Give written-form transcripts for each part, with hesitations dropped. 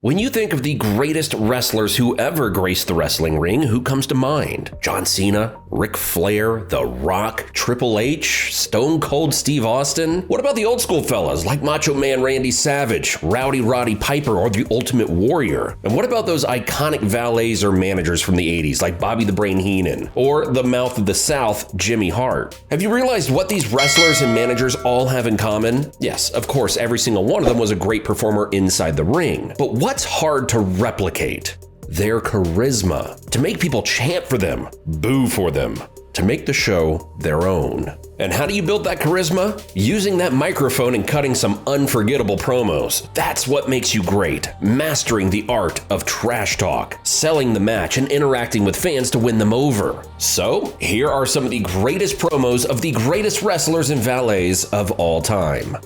When you think of the greatest wrestlers who ever graced the wrestling ring, who comes to mind? John Cena, Ric Flair, The Rock, Triple H, Stone Cold Steve Austin? What about the old school fellas like Macho Man Randy Savage, Rowdy Roddy Piper, or the Ultimate Warrior? And what about those iconic valets or managers from the 80s like Bobby the Brain Heenan, or the mouth of the South, Jimmy Hart? Have you realized what these wrestlers and managers all have in common? Yes, of course, every single one of them was a great performer inside the ring. But what's hard to replicate? Their charisma. To make people chant for them, boo for them, to make the show their own. And how do you build that charisma? Using that microphone and cutting some unforgettable promos. That's what makes you great. Mastering the art of trash talk, selling the match, and interacting with fans to win them over. So, here are some of the greatest promos of the greatest wrestlers and valets of all time.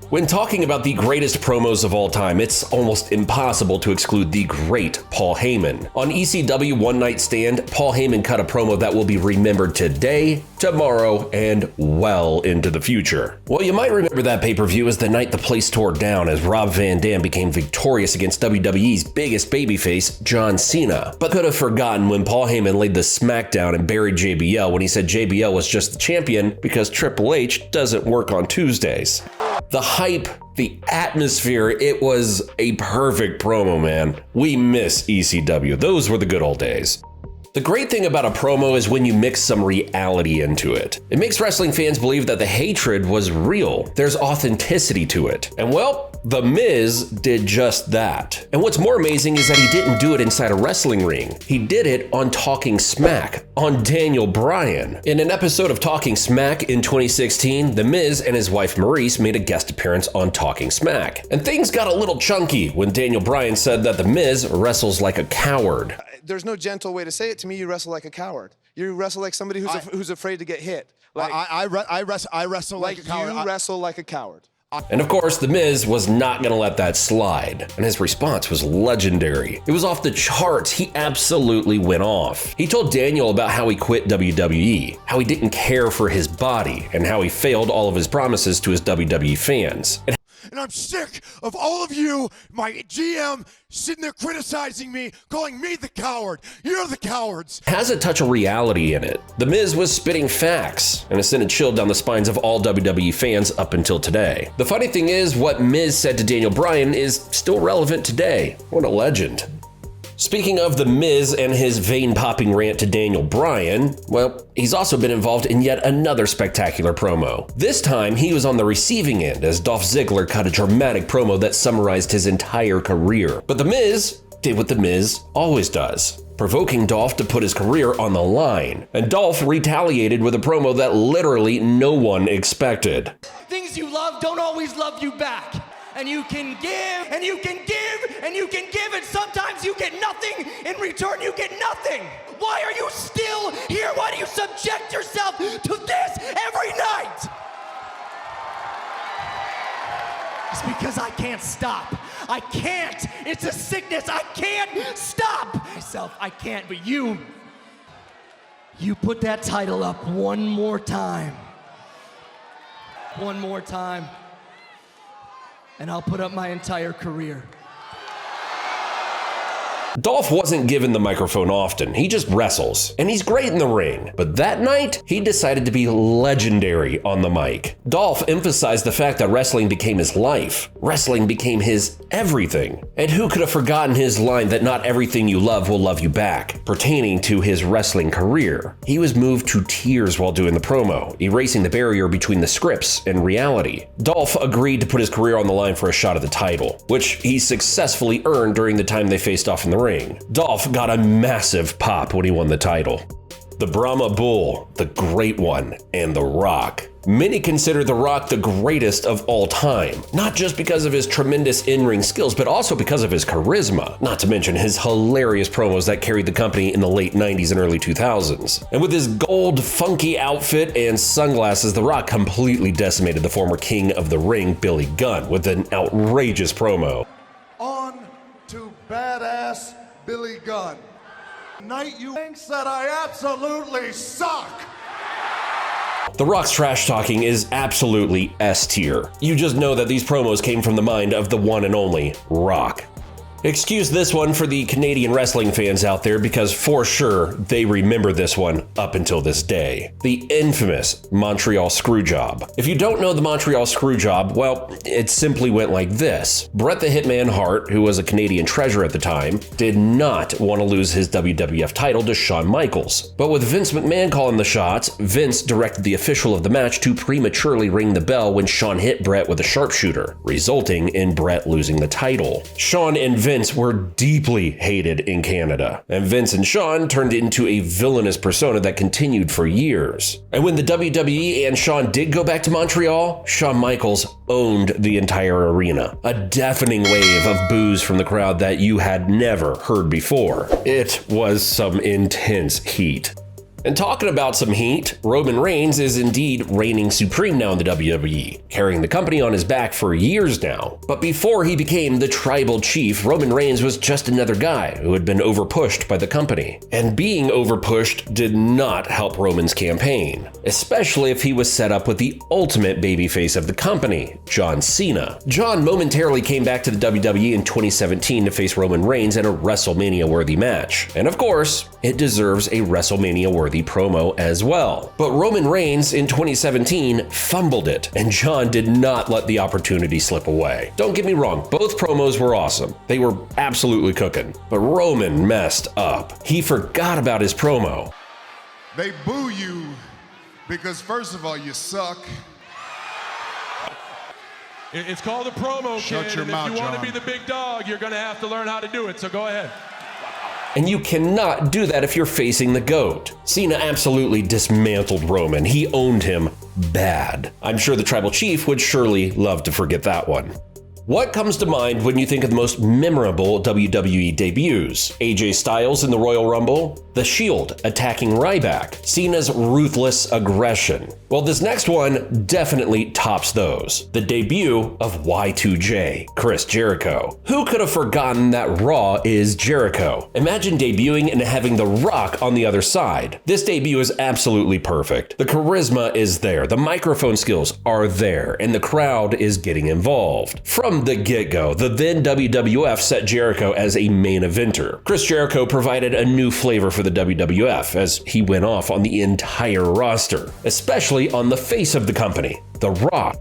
When talking about the greatest promos of all time, it's almost impossible to exclude the great Paul Heyman. On ECW One Night Stand, Paul Heyman cut a promo that will be remembered today, tomorrow, and well into the future. Well, you might remember that pay-per-view as the night the place tore down as Rob Van Dam became victorious against WWE's biggest babyface, John Cena. But could have forgotten when Paul Heyman laid the smackdown and buried JBL when he said JBL was just the champion because Triple H doesn't work on Tuesdays. The hype, the atmosphere, it was a perfect promo, man. We miss ECW. Those were the good old days. The great thing about a promo is when you mix some reality into it. It makes wrestling fans believe that the hatred was real. There's authenticity to it. And well, The Miz did just that. And what's more amazing is that he didn't do it inside a wrestling ring. He did it on Talking Smack, on Daniel Bryan. In an episode of Talking Smack in 2016, The Miz and his wife Maurice made a guest appearance on Talking Smack. And things got a little chunky when Daniel Bryan said that The Miz wrestles like a coward. There's no gentle way to say it. To me, you wrestle like a coward. You wrestle like somebody who's afraid to get hit. Like, I wrestle like a coward. You wrestle like a coward. And of course, The Miz was not going to let that slide. And his response was legendary. It was off the charts. He absolutely went off. He told Daniel about how he quit WWE, how he didn't care for his body, and how he failed all of his promises to his WWE fans. And I'm sick of all of you, my GM, sitting there criticizing me, calling me the coward. You're the cowards. Has a touch of reality in it. The Miz was spitting facts, and it sent a chill down the spines of all WWE fans up until today. The funny thing is, what Miz said to Daniel Bryan is still relevant today. What a legend. Speaking of The Miz and his vein-popping rant to Daniel Bryan, well, he's also been involved in yet another spectacular promo. This time, he was on the receiving end as Dolph Ziggler cut a dramatic promo that summarized his entire career. But The Miz did what The Miz always does, provoking Dolph to put his career on the line. And Dolph retaliated with a promo that literally no one expected. Things you love don't always love you back. And you can give, and you can give, and you can give, and sometimes you get nothing. In return, you get nothing. Why are you still here? Why do you subject yourself to this every night? It's because I can't stop. I can't. It's a sickness. I can't stop myself. I can't, but you put that title up one more time. One more time. And I'll put up my entire career. Dolph wasn't given the microphone often, he just wrestles, and he's great in the ring. But that night, he decided to be legendary on the mic. Dolph emphasized the fact that wrestling became his life. Wrestling became his everything. And who could have forgotten his line that not everything you love will love you back, pertaining to his wrestling career. He was moved to tears while doing the promo, erasing the barrier between the scripts and reality. Dolph agreed to put his career on the line for a shot at the title, which he successfully earned during the time they faced off in the ring. Dolph got a massive pop when he won the title. The Brahma Bull, the Great One, and The Rock. Many consider The Rock the greatest of all time, not just because of his tremendous in-ring skills, but also because of his charisma, not to mention his hilarious promos that carried the company in the late 90s and early 2000s. And with his gold, funky outfit and sunglasses, The Rock completely decimated the former King of the Ring, Billy Gunn, with an outrageous promo. On to badass Billy Gunn. Night you thinks that I absolutely suck. The Rock's trash talking is absolutely S tier. You just know that these promos came from the mind of the one and only Rock. Excuse this one for the Canadian wrestling fans out there, because for sure they remember this one up until this day. The infamous Montreal Screwjob. If you don't know the Montreal Screwjob, well, it simply went like this. Bret the Hitman Hart, who was a Canadian treasure at the time, did not want to lose his WWF title to Shawn Michaels. But with Vince McMahon calling the shots, Vince directed the official of the match to prematurely ring the bell when Shawn hit Bret with a sharpshooter, resulting in Bret losing the title. Shawn and Vince were deeply hated in Canada, and Vince and Shawn turned into a villainous persona that continued for years. And when the WWE and Shawn did go back to Montreal, Shawn Michaels owned the entire arena. A deafening wave of boos from the crowd that you had never heard before. It was some intense heat. And talking about some heat, Roman Reigns is indeed reigning supreme now in the WWE, carrying the company on his back for years now. But before he became the tribal chief, Roman Reigns was just another guy who had been overpushed by the company. And being overpushed did not help Roman's campaign, especially if he was set up with the ultimate babyface of the company, John Cena. John momentarily came back to the WWE in 2017 to face Roman Reigns in a WrestleMania-worthy match. And of course, it deserves a WrestleMania-worthy promo as well. But Roman Reigns in 2017 fumbled it, and John did not let the opportunity slip away. Don't get me wrong, both promos were awesome. They were absolutely cooking. But Roman messed up. He forgot about his promo. They boo you because, first of all, you suck. It's called a promo, Shut kid, your and mouth, if you want to John. be the big dog, you're going to have to learn how to do it, so go ahead. And you cannot do that if you're facing the GOAT. Cena absolutely dismantled Roman. He owned him bad. I'm sure the tribal chief would surely love to forget that one. What comes to mind when you think of the most memorable WWE debuts? AJ Styles in the Royal Rumble? The Shield attacking Ryback? Cena's ruthless aggression? Well, this next one definitely tops those. The debut of Y2J, Chris Jericho. Who could have forgotten that Raw is Jericho? Imagine debuting and having The Rock on the other side. This debut is absolutely perfect. The charisma is there, the microphone skills are there, and the crowd is getting involved. From the get-go, the then WWF set Jericho as a main eventer. Chris Jericho provided a new flavor for the WWF as he went off on the entire roster, especially on the face of the company, The Rock.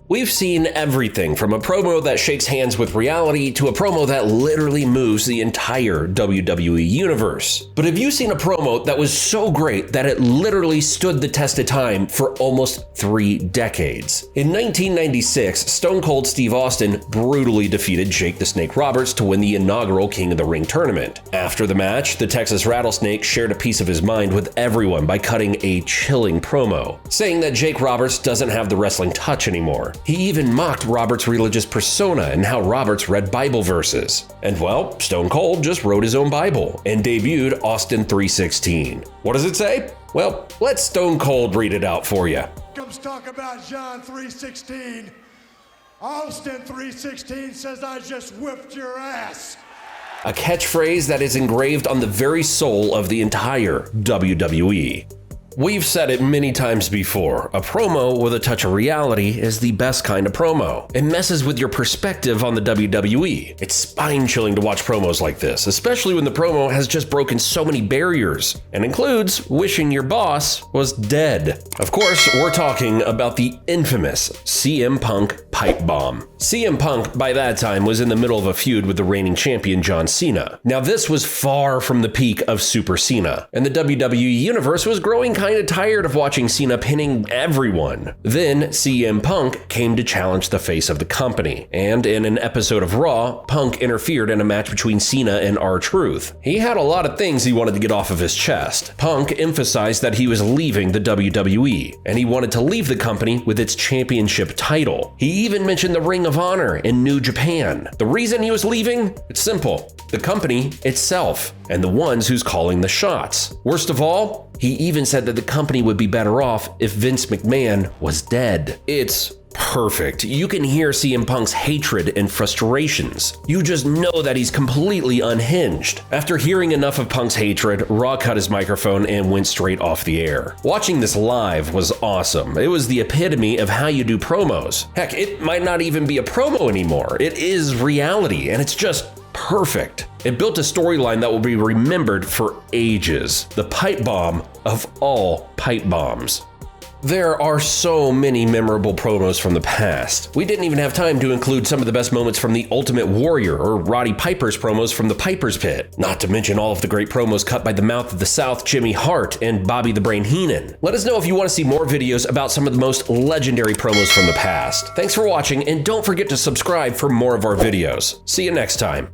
We've seen everything from a promo that shakes hands with reality to a promo that literally moves the entire WWE universe. But have you seen a promo that was so great that it literally stood the test of time for almost 3 decades? In 1996, Stone Cold Steve Austin brutally defeated Jake the Snake Roberts to win the inaugural King of the Ring tournament. After the match, the Texas Rattlesnake shared a piece of his mind with everyone by cutting a chilling promo, saying that Jake Roberts doesn't have the wrestling touch anymore. He even mocked Roberts' religious persona and how Roberts read Bible verses. And well, Stone Cold just wrote his own Bible and debuted Austin 3:16. What does it say? Well, let Stone Cold read it out for you. Comes talk about John 3:16. Austin 3:16 says I just whipped your ass. A catchphrase that is engraved on the very soul of the entire WWE. We've said it many times before, a promo with a touch of reality is the best kind of promo. It messes with your perspective on the WWE. It's spine-chilling to watch promos like this, especially when the promo has just broken so many barriers, and includes wishing your boss was dead. Of course, we're talking about the infamous CM Punk Pipebomb. CM Punk, by that time, was in the middle of a feud with the reigning champion John Cena. Now, this was far from the peak of Super Cena, and the WWE Universe was growing kind of tired of watching Cena pinning everyone. Then CM Punk came to challenge the face of the company, and in an episode of Raw, Punk interfered in a match between Cena and R-Truth. He had a lot of things he wanted to get off of his chest. Punk emphasized that he was leaving the WWE, and he wanted to leave the company with its championship title. He even mentioned the Ring of Honor in New Japan. The reason he was leaving? It's simple. The company itself, and the ones who's calling the shots. Worst of all, he even said that the company would be better off if Vince McMahon was dead. It's perfect. You can hear CM Punk's hatred and frustrations. You just know that he's completely unhinged. After hearing enough of Punk's hatred, Raw cut his microphone and went straight off the air. Watching this live was awesome. It was the epitome of how you do promos. Heck, it might not even be a promo anymore. It is reality, and it's just perfect. It built a storyline that will be remembered for ages. The pipe bomb of all pipe bombs. There are so many memorable promos from the past. We didn't even have time to include some of the best moments from the Ultimate Warrior or Roddy Piper's promos from the Piper's Pit. Not to mention all of the great promos cut by the mouth of the South Jimmy Hart and Bobby the Brain Heenan. Let us know if you want to see more videos about some of the most legendary promos from the past. Thanks for watching, and don't forget to subscribe for more of our videos. See you next time.